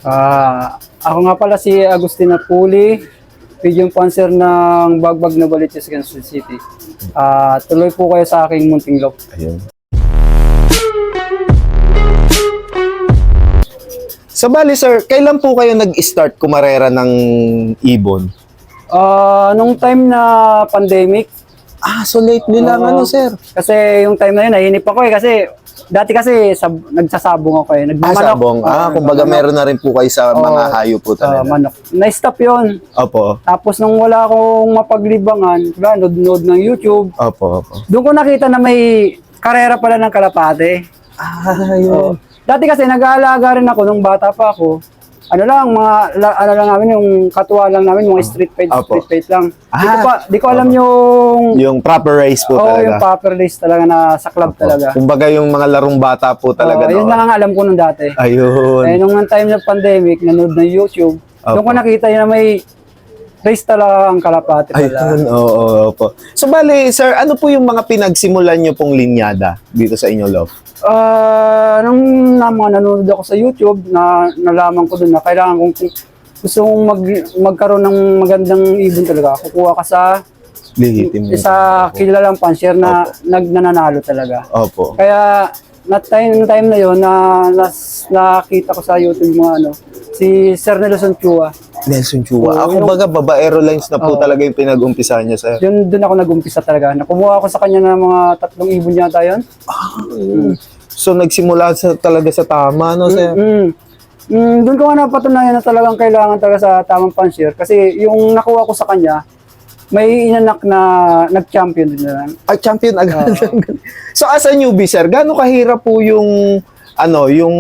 Ako nga pala si Agustina Puli, video sponsor ng Bagbag na Baliches, Quezon City. Tuloy po kayo sa aking munting loob. Ayun. So bali sir, kailan po kayo nag-start kumarera ng ibon? Nung time na pandemic, So lately lang sir. kasi yung time na yun, nahinip ako kasi dati kasi nagsasabong ako nagmamanok. Sabong. Kumbaga meron na rin po kayo sa mga hayop po talaga. Manok. Na-stop yun. Opo. Tapos nung wala akong mapaglibangan, nod ng YouTube, Opo. doon ko nakita na may karera pala ng kalapate. Ayun. Dati kasi nag-aalaga rin ako nung bata pa ako. Ano lang namin yung katuwa lang namin, mga street fight lang. Di ko alam Yung proper race po talaga. yung proper race talaga na sa club talaga. Kumbaga yung mga larong bata po talaga. Yun lang ang alam ko nung dati. Ayun. Nung time ng pandemic, nanood ng YouTube, doon ko nakita na may race talaga ang kalapate pala. Ayun, opo. So bali, sir, ano po yung mga pinagsimulan nyo pong linyada dito sa inyo, Love? Nung nanonood ako sa YouTube, nalaman ko dun na kailangan kung gusto mong magkaroon ng magandang ibon talaga, kukuha ka sa isa kilalang pansier na nananalo talaga. Opo. Kaya time na yon nakita ko sa YouTube mga si Sir Nelson Chua. Nelson Chua. Kumbaga babaero lines na po talaga yung pinag-umpisa niya, sir. Doon ako nag-umpisa talaga. Kumuha ako sa kanya ng mga 3 ibon yata yun. So nagsimula talaga sa tama, no, sir? Doon ko nga napatunayan na talagang kailangan talaga sa tamang pansier. Kasi yung nakuha ko sa kanya, may inanak na nag-champion din na. Champion agad. So as a newbie, sir, gaano kahirap po yung yung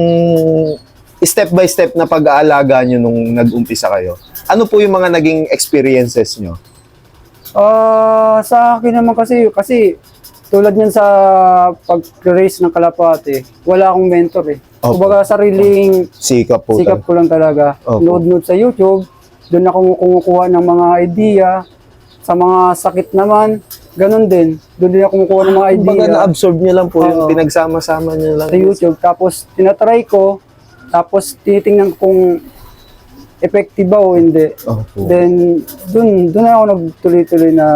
step by step na pag-aalaga nyo nung nag-umpisa kayo? Ano po yung mga naging experiences nyo? Sa akin naman kasi tulad niyan sa pag-race ng kalapate, wala akong mentor Kumbaga sariling sikap ko lang talaga. Nood sa YouTube, doon ako kumukuha ng mga idea. Sa mga sakit naman, ganun din. Doon din ako kumukuha ng mga idea. Kumbaga na-absorb nyo lang po yung pinagsama-sama nyo lang. Sa YouTube. Tapos tinatry ko, tapos tinitingnan kung effective ba o hindi. Then, doon ako nagtuloy-tuloy na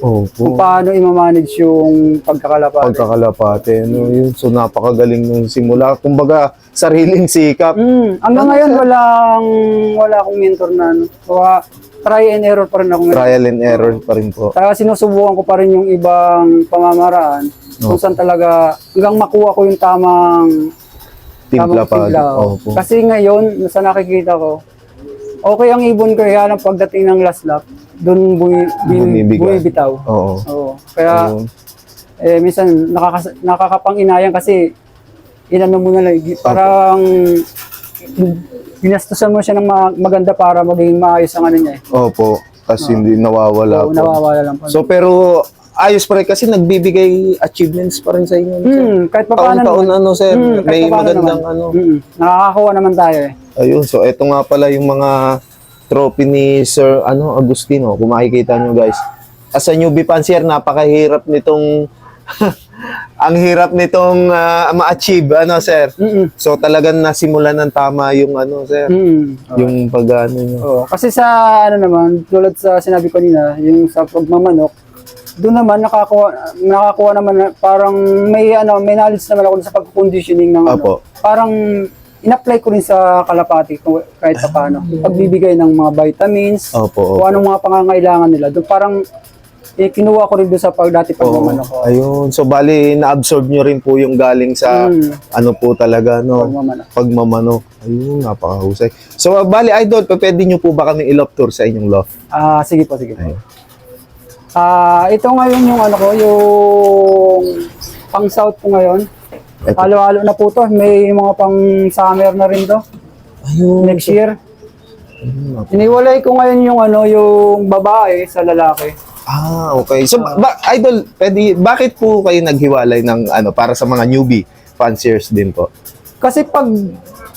kung paano i-manage yung pagkakalapate. Yun. So, napakagaling nung simula. Kumbaga, sariling sikap. Hanggang ngayon, wala akong mentor na try and error pa rin ako ngayon. Trial and error pa rin po. Kaya sinusubukan ko pa rin yung ibang pamamaraan kung saan talaga hanggang makuha ko yung tamang timpla. Kasi ngayon, sa nakikita ko, okay ang ibon ko, kaya lang pagdating ng last lap, doon bumibitaw. Oo. Kaya, minsan nakakapang-inayan kasi inano mo na lang, parang ginastusan mo siya ng maganda para maging maayos ang niya. Opo, kasi hindi nawawala po. Nawawala lang po. So, pero ayos pa rin kasi nagbibigay achievements pa rin sa inyo. Kahit pa paano taon sir, may magandang nakakakuha naman tayo Ayun, so eto nga pala yung mga trophy ni Sir Agustino. Kung makikita nyo guys. As a newbie fancier, napakahirap nitong ang hirap nitong ma-achieve, sir. So talagang nasimulan ng tama yung sir. Yung pag-ano nyo. Kasi sa naman, tulad sa sinabi ko nina, yung sa pagmamanok, doon naman nakakuha naman parang may knowledge naman ako sa pag-conditioning ng parang in-apply ko rin sa kalapati kahit pa paano. Pagbibigay ng mga vitamins, kung anong mga pangangailangan nila. Doon parang kinuha ko rin doon sa pagmamanok ko. Ayun. So bali na-absorb nyo rin po yung galing sa po talaga pagmamanok. Ayun, napakahusay. So bali idol, pwede nyo po ba kami i-loft tour sa inyong loft? Sige po. Ito ngayon yung yung pang-south ko ngayon. Halo-halo na po to. May mga pang-summer na rin to. Ayun. Next year. Iniwalay ko ngayon yung babae sa lalaki. Okay. So, idol, bakit po kayo naghiwalay ng para sa mga newbie fanciers din po? Kasi pag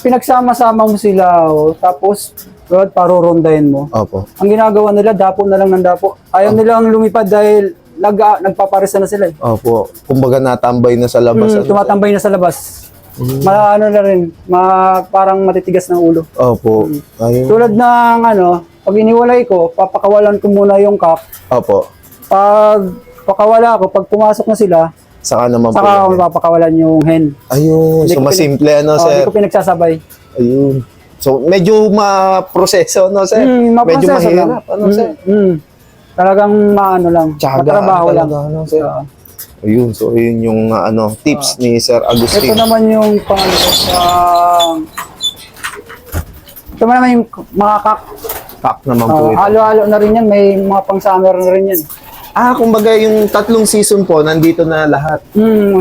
pinagsama-sama mo sila, tapos parorondahin mo. Ang ginagawa nila, dapo na lang ng dapo. Ayaw nilang lumipad dahil nagpaparisa na sila. Kumbaga natambay na sa labas. Tumatambay na sa labas. Ano na rin, parang matitigas ng ulo. Opo. Ayun. Tulad ng pag iniwalay ko, papakawalan ko muna yung cock. Opo. Pag pakawala ko, pag pumasok na sila, Saka naman po. saka ako mapapakawalan yung hen. Ayun. Hindi So, ko masimple, ano, Hindi sir? ko pinagsasabay. Ayun. So, medyo ma-proseso, no, sir? Medyo Maproseso lang. mahirap, ano, sir? Talagang maano lang, Tsagaan matrabaho lang. talaga, ano, sir? Oo. Ayun. So, ayun yung tips ni Sir Ito Agustin. naman yung ito naman yung mga kak. Pack naman po ito. Halo-halo na rin yan, may mga pang-summer na rin yan. Kumbaga yung 3 season po, nandito na lahat.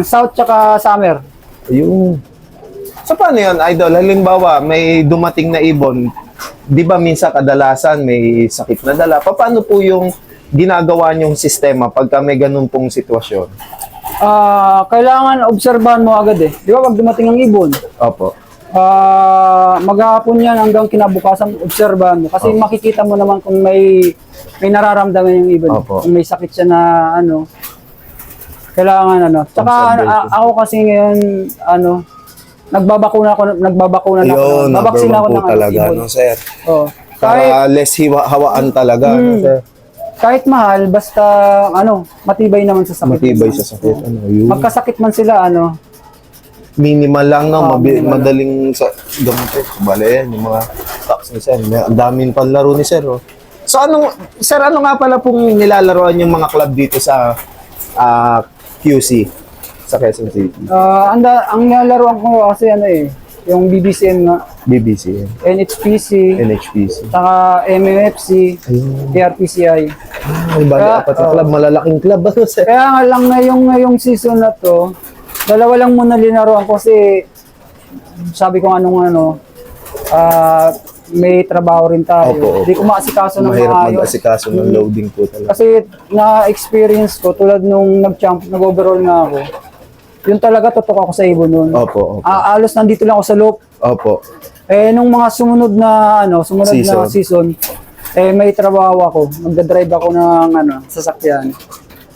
South tsaka summer. Ayun. So, paano yun, Idol? Halimbawa, may dumating na ibon. Di ba minsan kadalasan may sakit na dala? Paano po yung ginagawa niyong sistema pagka may ganun pong sitwasyon? Kailangan obserbahan mo agad eh. Di ba pag dumating ang ibon, Opo. maghapon yan hanggang kinabukasan obserbahan mo. Kasi makikita mo naman kung may nararamdaman yung ibon. Opo. Kung may sakit siya na kailangan Tsaka Observation. ako kasi ngayon nagbabakuna na ako. Ayun, number Babaksin 1 ako po ng talaga, ibon. no, sir? Oh. Kahit, Para less hawaan talaga, no, sir? kahit mahal, basta matibay naman sa sakit. Matibay sa sakit. Ano, yun. Magkasakit man sila, Minimal lang, no? Minimal Madaling sa gamot. Bale, yan, yung mga stocks ni sir. Ang daming panlaro ni sir, oh. So, sir, ano nga pala pong nilalaroan yung mga club dito sa QC, sa Quezon City? ang nalaruan ko kasi yung BBCM nga, BBC, NHPC, NHPC. saka MMFC, Ayun. PRPCI. Bale, Kaya, 4 na club, malalaking club, ano, sir? Kaya nga lang ngayong season na to, dalawa lang muna linaruan ko kasi sabi ko may trabaho rin tayo. Opo, opo. Hindi ko maasikaso ng Mahirap maayos. mag-asikaso ng loading po talaga. Kasi na-experience ko tulad nung nag-overall nga ako, yun talaga tutok ako sa ibon nun. Opo, opo. Alos nandito lang ako sa loop. Opo. Nung mga sumunod na season, may trabaho ako. Magdadrive ako ng sasakyan.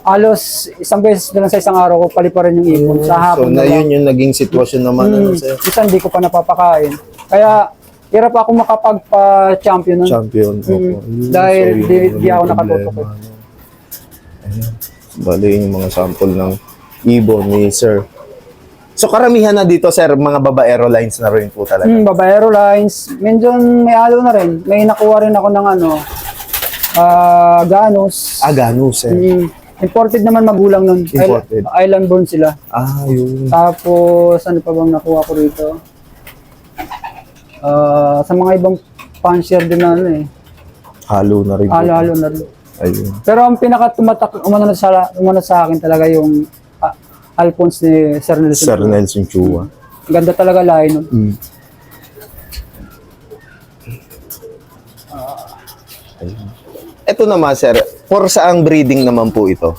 Alos isang beses na lang sa isang araw ko paliparin yung ibon sa So, hapon na na lang. yun yung naging sitwasyon naman, ano, sir? Isa hindi ko pa napapakain. Kaya hirap ako makapagpa-champion nun. Champion. Opo. Dahil So, yun di ako yung nakatutok. problema, ano. Ayan. Bali, yun yung mga sample ng ibon ni sir. So, karamihan na dito, sir, mga babaero lines na rin po talaga. Babaero lines. Medyo may halo na rin. May nakuha rin ako ng Ganus. Ganus, sir. Imported naman magulang nun. Imported. Island born sila. Yun. Tapos, ano pa bang nakuha ko rito? Sa mga ibang fancier din na Halo na rin po. halo na rin. Ayun. Pero ang umunod sa akin talaga yung Alphonse ni Sir Nelson. Sir Nelson Chua. Ganda talaga lahi nun. Ayun. Ito naman, sir. For saang breeding naman po ito?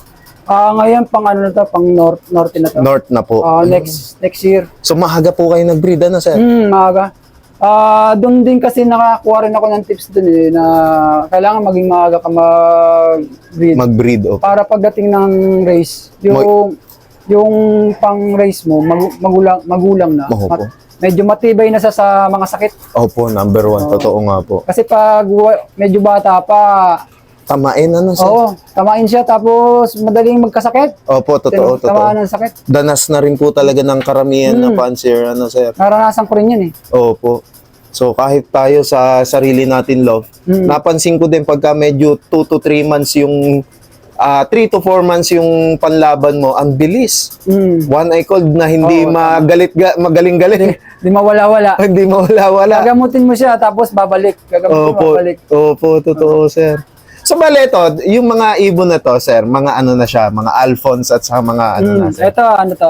Ngayon pang pang north na to. North na po. Next year. So, maaga po kayo nag-breed, ano, sir? Maaga. Doon din kasi nakakuha rin ako ng tips dun na kailangan maging maaga ka mag-breed. Mag-breed, okay. Para pagdating ng race, yung pang race mo, magulang na. Opo. Medyo matibay na sa mga sakit. Opo, number 1. Totoo nga po. Kasi pag medyo bata pa, Tamain, ano, sir? tamain siya tapos madaling magkasakit. Opo, totoo. Tamaan ng sakit. Danas na rin po talaga ng karamihan na fancier, ano, sir? Naranasan ko rin yan Opo. So, kahit tayo sa sarili natin, love, napansin ko din pagka medyo 2 to 3 months yung 3 to 4 months yung panlaban mo, ang bilis. One eye cold na hindi magaling-galing. Di mawala-wala. Hindi mawala-wala. Gagamutin mo siya tapos babalik. Babalik. Opo, totoo, sir. So, bale ito, yung mga ibon na to, sir, mga ano na siya, mga Alphonse at sa mga ano na, sir. Ito,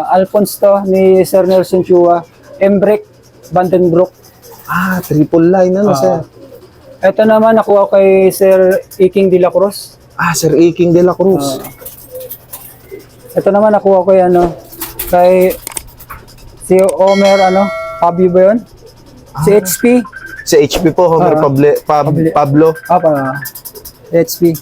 Alphonse to, ni Sir Nelson Chua, Embrek, Vandenbroek. Triple line, ano, sir? Ito naman, nakuha kay Sir Iking de la Cruz. Sir Iking de la Cruz. Ito naman, nakuha ko kay si Omer, Fabio ba yun? Si HP. Si HP po, Homer Pablo. HP.